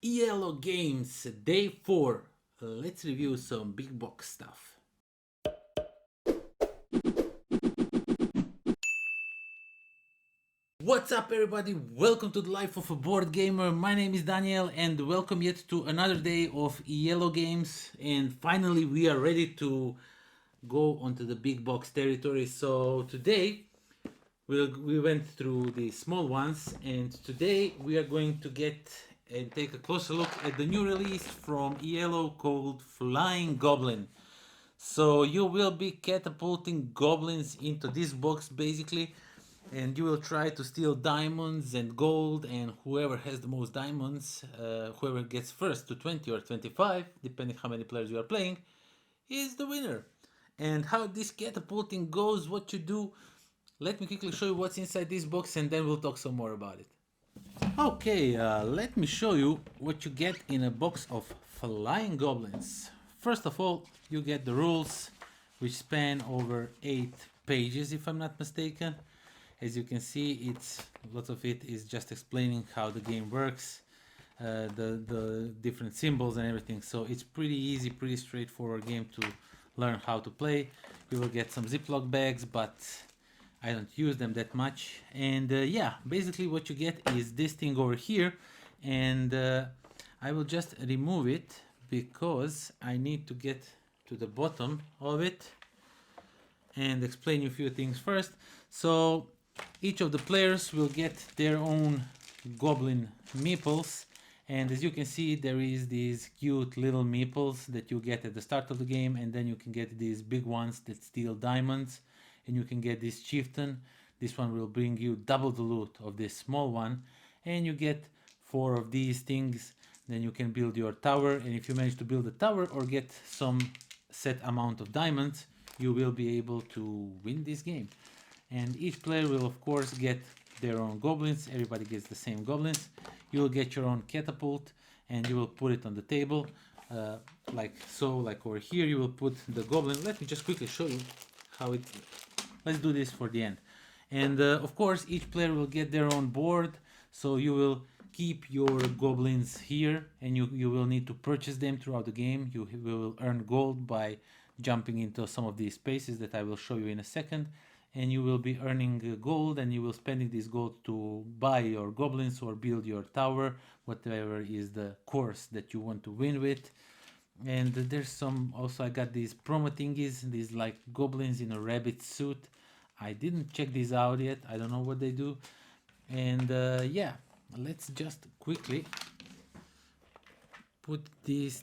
Iello Games, Day 4. Let's review some big box stuff. What's up everybody, welcome to the Life of a Board Gamer. My name is Daniel and welcome yet to another day of Iello Games. And finally we are ready to go onto the big box territory. So today we went through the small ones, and today we are going to get and take a closer look at the new release from Iello called Flying Goblin. So you will be catapulting goblins into this box basically, and you will try to steal diamonds and gold, and whoever has the most diamonds, whoever gets first to 20 or 25, depending how many players you are playing, is the winner. And how this catapulting goes, what you do, let me quickly show you what's inside this box and then we'll talk some more about it. Okay, let me show you what you get in a box of Flying Goblins. First of all, you get the rules, which span over 8 pages if I'm not mistaken. As you can see, it's lots of it is just explaining how the game works, the different symbols and everything. So it's pretty easy, pretty straightforward game to learn how to play. You will get some Ziploc bags, but I don't use them that much. And yeah, basically what you get is this thing over here, and I will just remove it because I need to get to the bottom of it and explain you a few things first. So each of the players will get their own goblin meeples, and as you can see there is these cute little meeples that you get at the start of the game, and then you can get these big ones that steal diamonds, and you can get this chieftain. This one will bring you double the loot of this small one, and you get 4 of these things. Then you can build your tower, and if you manage to build a tower or get some set amount of diamonds, you will be able to win this game. And each player will of course get their own goblins. Everybody gets the same goblins. You will get your own catapult, and you will put it on the table like so. Like over here you will put the goblin. Let me just quickly show you how it. Let's do this for the end. And of course each player will get their own board, so you will keep your goblins here, and you will need to purchase them throughout the game. You will earn gold by jumping into some of these spaces that I will show you in a second, and you will be earning gold, and you will spending this gold to buy your goblins or build your tower, whatever is the course that you want to win with. And there's some also, I got these promo thingies, these like goblins in a rabbit suit. I didn't check these out yet, I don't know what they do. And yeah, let's just quickly put this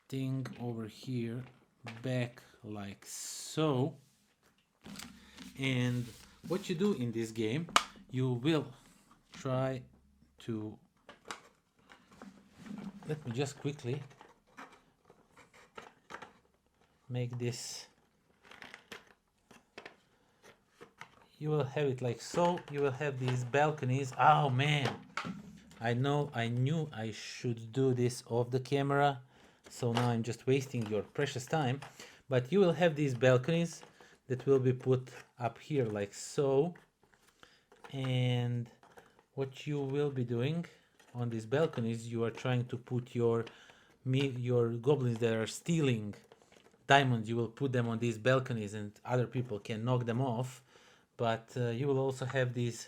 thing over here back like so. And what you do in this game, you will try to, let me just quickly make this. You will have it like so. You will have these balconies. Oh man, I knew I should do this off the camera, so now I'm just wasting your precious time. But you will have these balconies that will be put up here like so, and what you will be doing on these balconies, you are trying to put your goblins that are stealing diamonds. You will put them on these balconies and other people can knock them off. But you will also have this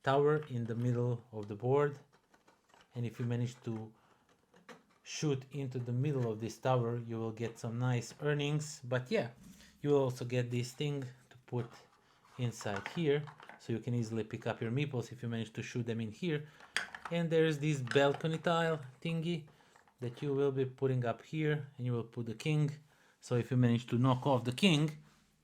tower in the middle of the board, and if you manage to shoot into the middle of this tower, you will get some nice earnings. But yeah, you will also get this thing to put inside here, so you can easily pick up your meeples if you manage to shoot them in here. And there's this balcony tile thingy that you will be putting up here, and you will put the king, so if you manage to knock off the king,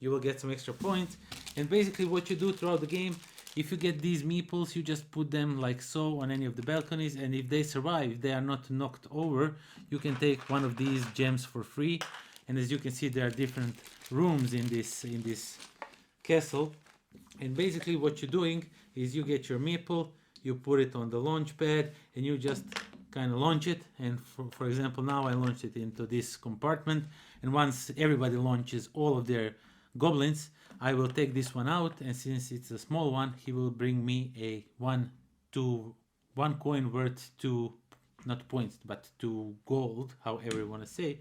you will get some extra points. And basically what you do throughout the game, if you get these meeples, you just put them like so on any of the balconies, and if they survive, if they are not knocked over, you can take one of these gems for free. And as you can see, there are different rooms in this castle, and basically what you're doing is you get your meeple, you put it on the launch pad, and you just kind of launch it. And for example, now I launched it into this compartment, and once everybody launches all of their goblins, I will take this one out, and since it's a small one, he will bring me a one coin worth 2 not points, but 2 gold, however you want to say.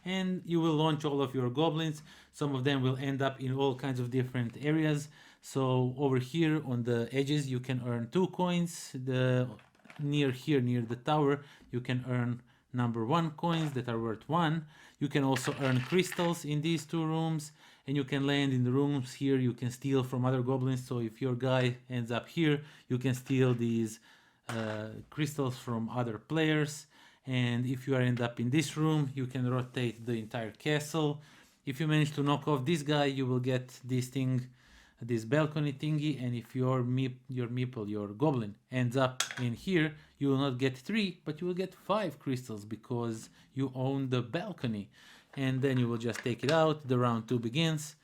And you will launch all of your goblins. Some of them will end up in all kinds of different areas. So over here on the edges, you can earn 2 coins. Near here, near the tower, you can earn number 1 coins that are worth 1. You can also earn crystals in these 2 rooms, and you can land in the rooms here. You can steal from other goblins. So if your guy ends up here, you can steal these crystals from other players. And if you end up in this room, you can rotate the entire castle. If you manage to knock off this guy, you will get this thing, this balcony thingy. And if your meeple, your goblin, ends up in here, you will not get 3, but you will get 5 crystals because you own the balcony. And then you will just take it out. The round 2 begins.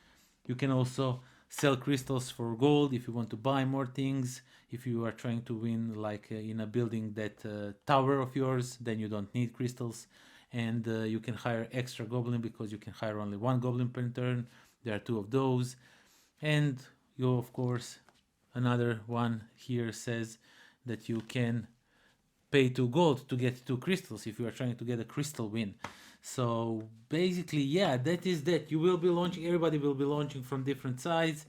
You can also sell crystals for gold if you want to buy more things. If you are trying to win like in a building that tower of yours, then you don't need crystals. And you can hire extra goblin because you can hire only 1 goblin per turn. There are 2 of those. And you, of course, another one here says that you can pay 2 gold to get 2 crystals if you are trying to get a crystal win. So basically, yeah, that is that. You will be launching, everybody will be launching from different sides.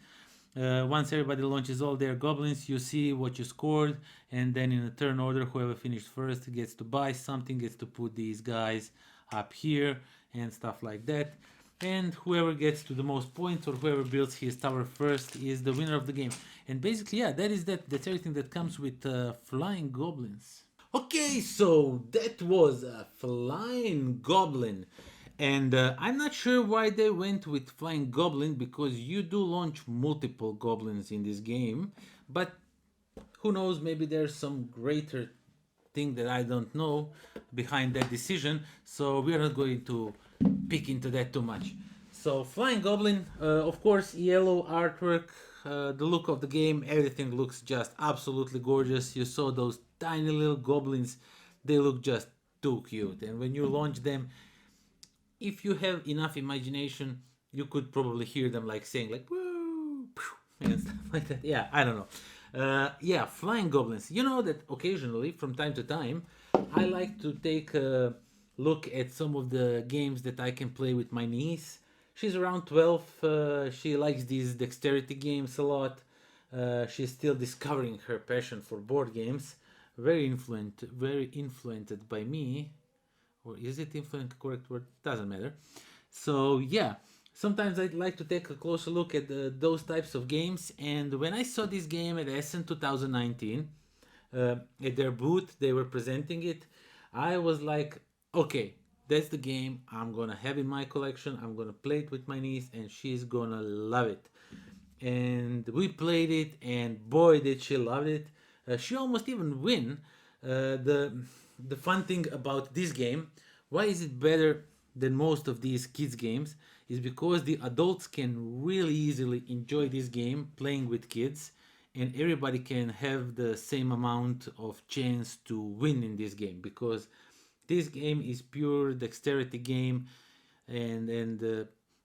Once everybody launches all their goblins, you see what you scored, and then in a turn order, whoever finished first gets to buy something, gets to put these guys up here and stuff like that. And whoever gets to the most points or whoever builds his tower first is the winner of the game. And basically, yeah, that's everything that comes with flying goblins. Okay, so that was a flying goblin. And I'm not sure why they went with Flying Goblin, because you do launch multiple goblins in this game. But who knows, maybe there's some greater thing that I don't know behind that decision. So we are not going to pick into that too much. So Flying Goblin, of course, yellow artwork, the look of the game, everything looks just absolutely gorgeous. You saw those tiny little goblins, they look just too cute. And when you launch them, if you have enough imagination, you could probably hear them like saying like woo, and stuff like that. Yeah, I don't know. Yeah, flying goblins. You know that occasionally, from time to time, I like to take a look at some of the games that I can play with my niece. She's around 12. She likes these dexterity games a lot. She's still discovering her passion for board games. Very influenced by me. Or is it influence correct word? Doesn't matter. So yeah, sometimes I'd like to take a closer look at those types of games. And when I saw this game at Essen 2019, at their booth, they were presenting it. I was like, okay, that's the game I'm gonna have in my collection. I'm gonna play it with my niece, and she's gonna love it. And we played it, and boy, did she love it. She almost even win. The fun thing about this game, why is it better than most of these kids games, is because the adults can really easily enjoy this game playing with kids, and everybody can have the same amount of chance to win in this game, because this game is pure dexterity game. And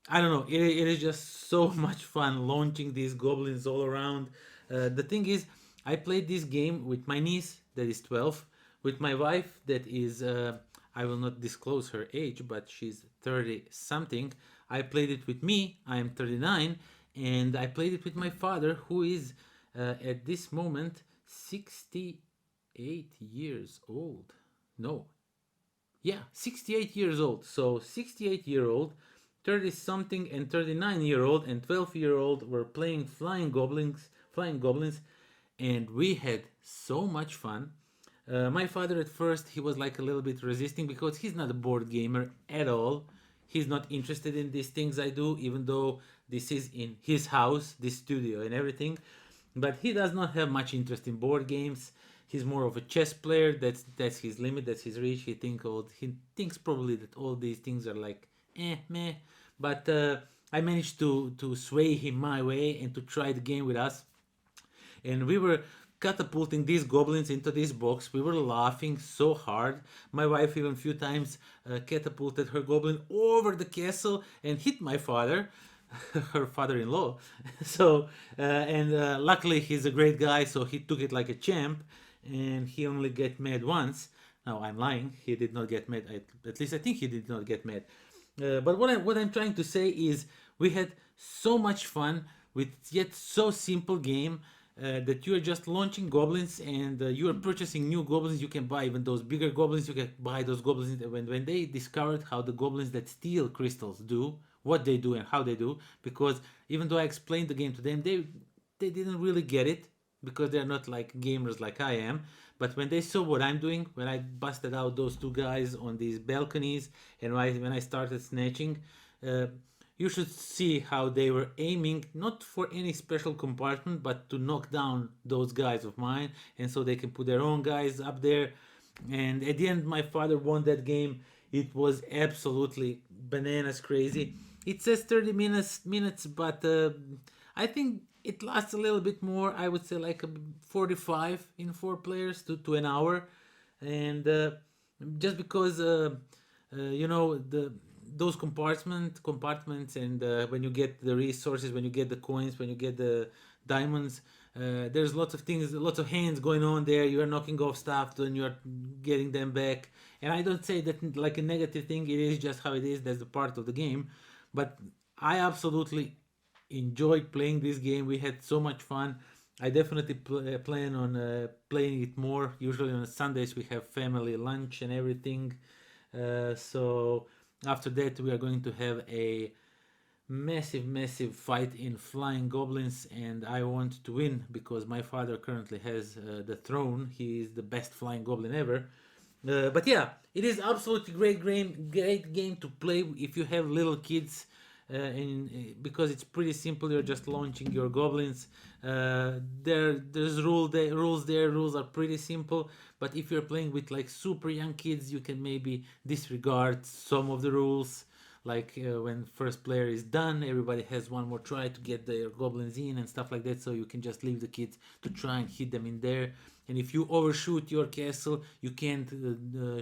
I don't know, it is just so much fun launching these goblins all around. The thing is, I played this game with my niece that is 12, with my wife that is I will not disclose her age, but she's 30 something. I played it with me, I am 39, and I played it with my father, who is at this moment 68 years old. No, yeah, 68 years old. So 68-year-old, 30 something, and 39-year-old and 12-year-old were playing flying goblins, and we had so much fun. My father at first, he was like a little bit resisting because he's not a board gamer at all. He's not interested in these things I do, even though this is in his house, this studio and everything. But he does not have much interest in board games. He's more of a chess player. That's his limit. That's his reach. He thinks probably that all these things are like meh. But I managed to sway him my way and to try the game with us. And we were catapulting these goblins into this box. We were laughing so hard. My wife even a few times catapulted her goblin over the castle and hit my father, her father-in-law. So luckily he's a great guy, so he took it like a champ, and he only get mad once. No, I'm lying. He did not get mad. At least I think he did not get mad. But what I'm trying to say is we had so much fun with yet so simple game that you are just launching goblins and you are purchasing new goblins. You can buy even those bigger goblins. You can buy those goblins when they discovered how the goblins that steal crystals do, what they do and how they do. Because even though I explained the game to them, they didn't really get it because they're not like gamers like I am. But when they saw what I'm doing, when I busted out those two guys on these balconies, and when I started snatching, uh, you should see how they were aiming not for any special compartment, but to knock down those guys of mine, and so they can put their own guys up there. And at the end, my father won that game. It was absolutely bananas crazy. It says 30 minutes, but I think it lasts a little bit more. I would say like a 45 in 4 players to an hour, and just because the those compartments and when you get the resources, when you get the coins, when you get the diamonds, there's lots of things, lots of hands going on there. You are knocking off stuff, then you are getting them back. And I don't say that like a negative thing. It is just how it is. That's the part of the game. But I absolutely enjoyed playing this game. We had so much fun. I definitely plan on playing it more. Usually on Sundays we have family lunch and everything. So after that we are going to have a massive fight in flying goblins, and I want to win because my father currently has the throne. He is the best flying goblin ever. But yeah, it is absolutely great game to play if you have little kids. Because it's pretty simple, you're just launching your goblins. There's rules there. Rules are pretty simple, but if you're playing with like super young kids, you can maybe disregard some of the rules. Like when first player is done, everybody has one more try to get their goblins in and stuff like that. So you can just leave the kids to try and hit them in there. And if you overshoot your castle, you can't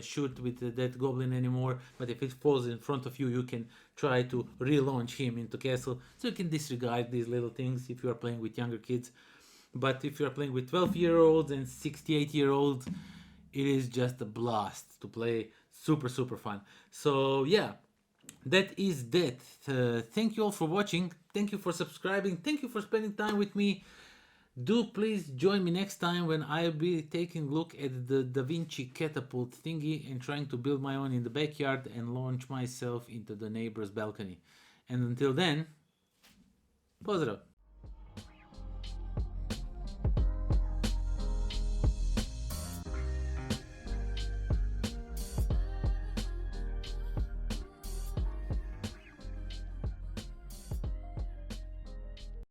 shoot with that goblin anymore. But if it falls in front of you, you can try to relaunch him into castle. So you can disregard these little things if you are playing with younger kids. But if you are playing with 12-year-olds and 68-year-olds, it is just a blast to play. Super fun. So yeah, that is that. Thank you all for watching. Thank you for subscribing. Thank you for spending time with me. Do please join me next time when I'll be taking a look at the Da Vinci catapult thingy and trying to build my own in the backyard and launch myself into the neighbor's balcony. And until then, pozdrav!